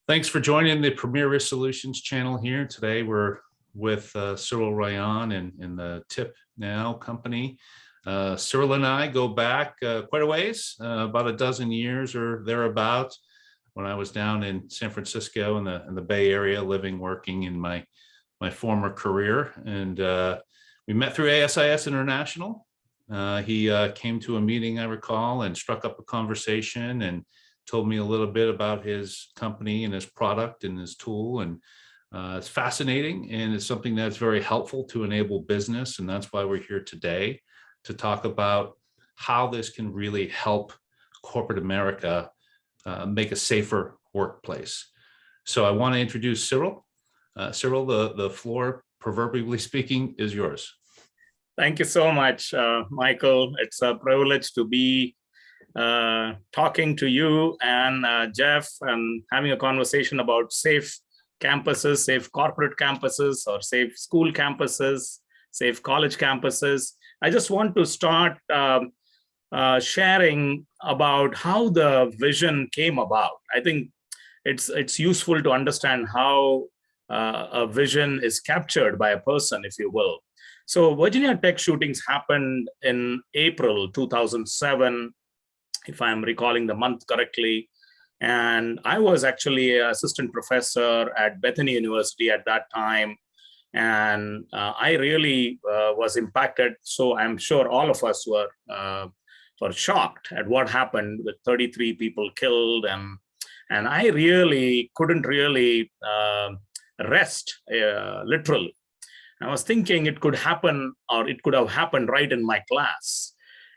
Thanks for joining the Premier Risk Solutions channel here. Today we're with Cyril Rayan in the TipNow company. Cyril and I go back quite a ways, about a dozen years or thereabouts, when I was down in San Francisco in the Bay Area, living, working in my former career. And we met through ASIS International. He came to a meeting, I recall, and struck up a conversation and told me a little bit about his company and his product and his tool. And it's fascinating, and it's something that's very helpful to enable business. And that's why we're here today to talk about how this can really help corporate America make a safer workplace. So I want to introduce Cyril. Cyril, the floor, proverbially speaking, is yours. Thank you so much, Michael. It's a privilege to be talking to you and Jeff and having a conversation about safe campuses, safe corporate campuses, or safe school campuses, safe college campuses. I just want to start sharing about how the vision came about. I think it's useful to understand how a vision is captured by a person, if you will. So Virginia Tech shootings happened in April 2007, if I'm recalling the month correctly. And I was actually an assistant professor at Bethany University at that time. And I really was impacted. So I'm sure all of us were shocked at what happened with 33 people killed. And I really couldn't rest, literally. I was thinking it could happen, or it could have happened right in my class.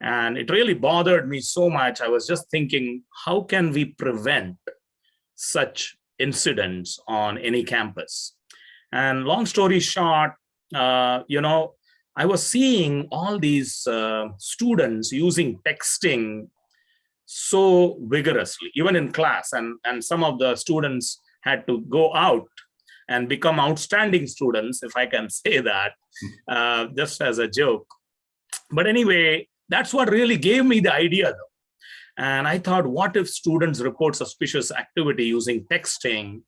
And it really bothered me so much. I was just thinking, how can we prevent such incidents on any campus? And long story short, I was seeing all these students using texting so vigorously, even in class. And some of the students had to go out and become outstanding students, if I can say that, just as a joke. But anyway, that's what really gave me the idea, though. And I thought, what if students report suspicious activity using texting?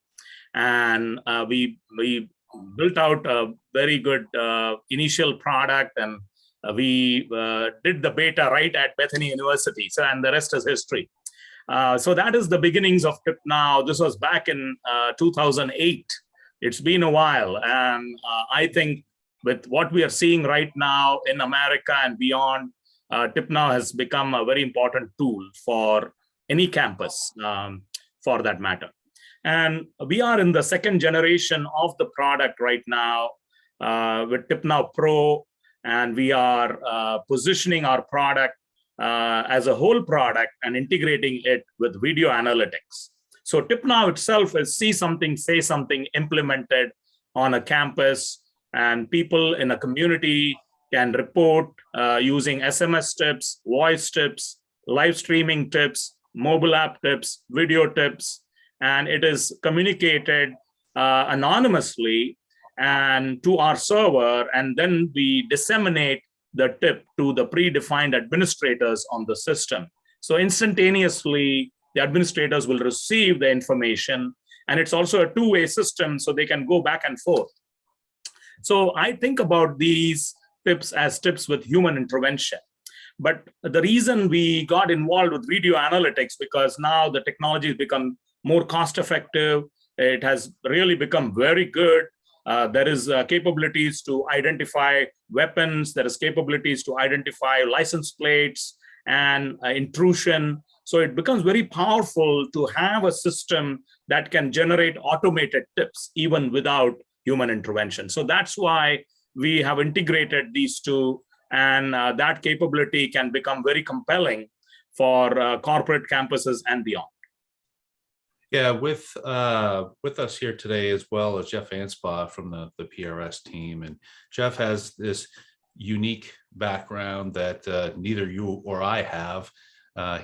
And we built out a very good initial product, and we did the beta right at Bethany University. So, and the rest is history. So that is the beginnings of TipNow. This was back in 2008. It's been a while. And I think with what we are seeing right now in America and beyond, TipNow has become a very important tool for any campus, for that matter. And we are in the second generation of the product right now with TipNow Pro, and we are positioning our product as a whole product and integrating it with video analytics. So TipNow itself is see something, say something implemented on a campus, and people in a community can report using SMS tips, voice tips, live streaming tips, mobile app tips, video tips, and it is communicated anonymously and to our server, and then we disseminate the tip to the predefined administrators on the system. So instantaneously, the administrators will receive the information, and it's also a two-way system, so they can go back and forth. So I think about these tips as tips with human intervention. But the reason we got involved with video analytics, because now the technology has become more cost-effective. It has really become very good. There is capabilities to identify weapons. There is capabilities to identify license plates and intrusion. So it becomes very powerful to have a system that can generate automated tips even without human intervention. So that's why we have integrated these two, and that capability can become very compelling for corporate campuses and beyond. Yeah, with us here today as well as Jeff Anspaugh from the PRS team. And Jeff has this unique background that neither you or I have.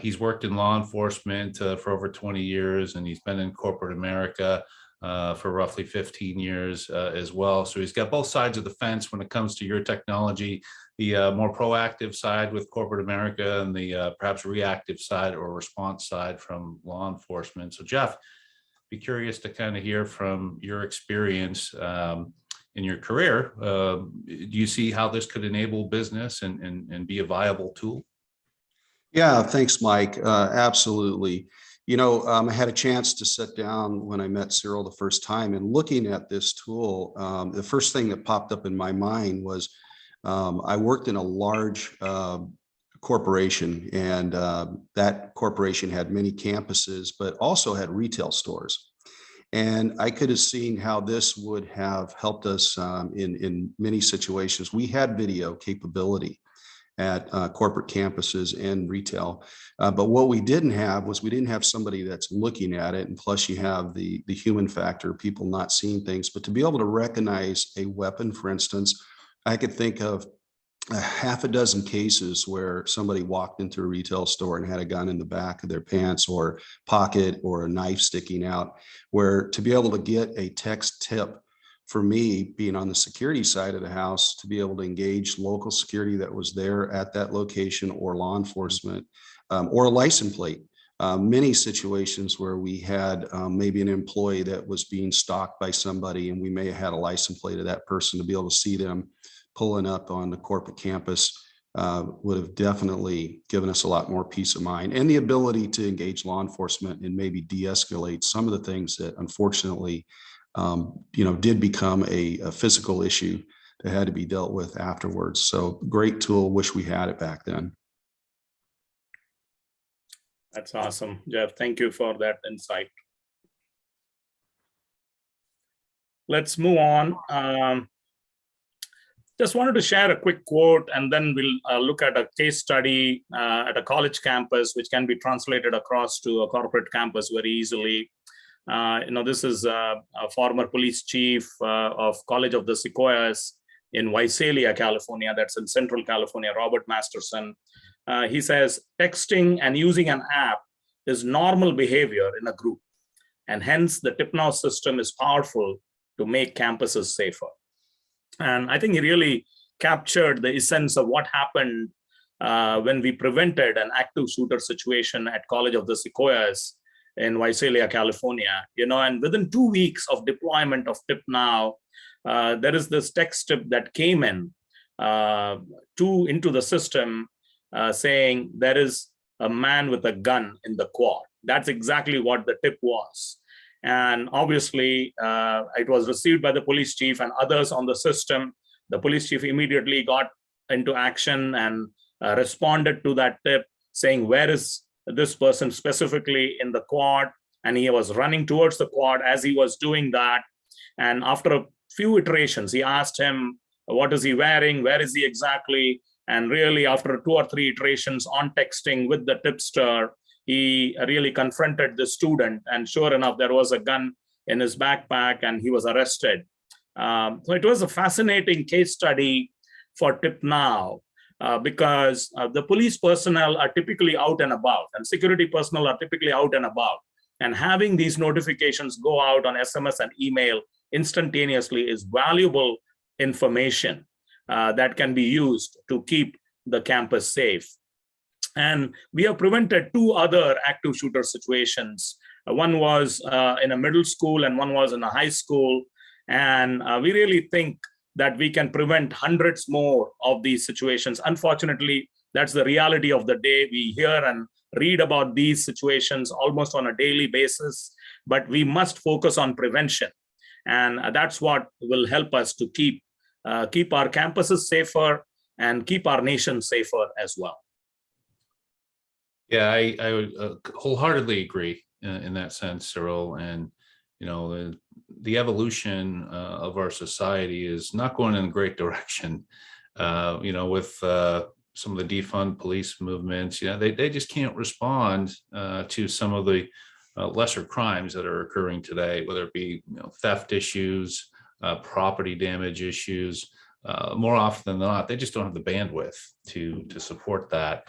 He's worked in law enforcement for over 20 years, and he's been in corporate America for roughly 15 years as well. So he's got both sides of the fence when it comes to your technology, the more proactive side with corporate America and the perhaps reactive side or response side from law enforcement. So Jeff, be curious to kind of hear from your experience in your career. Do you see how this could enable business and be a viable tool? Yeah, thanks, Mike. Absolutely. I had a chance to sit down when I met Cyril the first time, and looking at this tool, the first thing that popped up in my mind was I worked in a large corporation, and that corporation had many campuses, but also had retail stores. And I could have seen how this would have helped us in many situations. We had video capability at corporate campuses and retail. But what we didn't have was we didn't have somebody that's looking at it. And plus you have the human factor, people not seeing things. But to be able to recognize a weapon, for instance, I could think of a half a dozen cases where somebody walked into a retail store and had a gun in the back of their pants or pocket or a knife sticking out, where to be able to get a text tip, for me, being on the security side of the house, to be able to engage local security that was there at that location, or law enforcement, or a license plate. Many situations where we had maybe an employee that was being stalked by somebody, and we may have had a license plate of that person, to be able to see them pulling up on the corporate campus would have definitely given us a lot more peace of mind, and the ability to engage law enforcement and maybe de-escalate some of the things that unfortunately did become a physical issue that had to be dealt with afterwards. So great tool. Wish we had it back then. That's awesome, Jeff. Thank you for that insight. Let's move on. Just wanted to share a quick quote, and then we'll look at a case study at a college campus, which can be translated across to a corporate campus very easily. This is a former police chief of College of the Sequoias in Visalia, California. That's in Central California, Robert Masterson. He says, texting and using an app is normal behavior in a group, and hence the TipNow system is powerful to make campuses safer. And I think he really captured the essence of what happened when we prevented an active shooter situation at College of the Sequoias in Visalia, California. And within 2 weeks of deployment of TipNow, there is this text tip that came in into the system saying there is a man with a gun in the quad. That's exactly what the tip was. And obviously, it was received by the police chief and others on the system. The police chief immediately got into action and responded to that tip, saying, where is this person specifically in the quad? And he was running towards the quad as he was doing that. And after a few iterations, he asked him, what is he wearing? Where is he exactly? And really, after 2 or 3 iterations on texting with the tipster, he really confronted the student, and sure enough, there was a gun in his backpack, and he was arrested. So it was a fascinating case study for TipNow because the police personnel are typically out and about, and security personnel are typically out and about. And having these notifications go out on SMS and email instantaneously is valuable information that can be used to keep the campus safe. And we have prevented 2 other active shooter situations. One was in a middle school and one was in a high school. And we really think that we can prevent hundreds more of these situations. Unfortunately, that's the reality of the day. We hear and read about these situations almost on a daily basis, but we must focus on prevention. And that's what will help us to keep our campuses safer and keep our nation safer as well. Yeah, I would wholeheartedly agree in that sense, Cyril. And, the evolution of our society is not going in a great direction. With some of the defund police movements, they just can't respond to some of the lesser crimes that are occurring today, whether it be theft issues, property damage issues. More often than not, they just don't have the bandwidth to support that.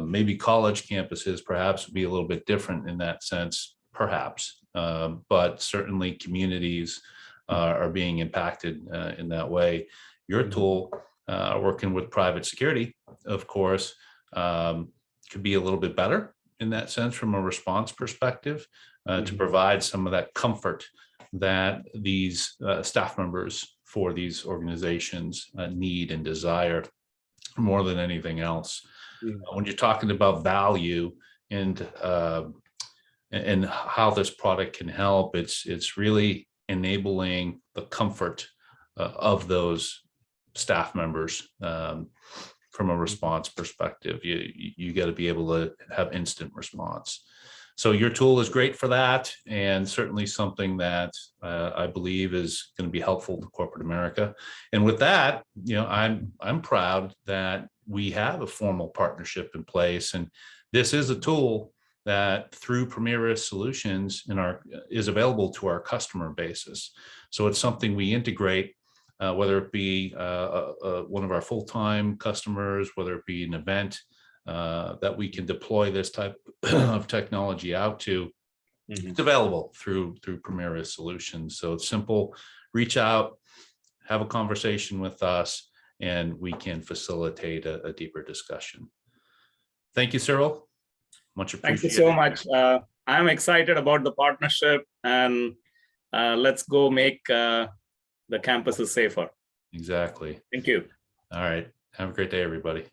Maybe college campuses perhaps would be a little bit different in that sense, perhaps, but certainly communities are being impacted in that way. Your tool, working with private security, of course, could be a little bit better in that sense from a response perspective. to provide some of that comfort that these staff members for these organizations need and desire more than anything else. When you're talking about value and how this product can help, it's really enabling the comfort of those staff members from a response perspective. You got to be able to have instant response. So your tool is great for that, and certainly something that I believe is going to be helpful to corporate America. And with that, I'm proud that we have a formal partnership in place, and this is a tool that through Premier Risk Solutions is available to our customer basis. So it's something we integrate, whether it be one of our full-time customers, whether it be an event that we can deploy this type of technology out to. It's available through Premier Risk Solutions. So it's simple. Reach out, have a conversation with us, and we can facilitate a deeper discussion. Thank you, Cyril. Much appreciated. Thank you so much. I'm excited about the partnership, and let's go make the campuses safer. Exactly. Thank you. All right. Have a great day, everybody.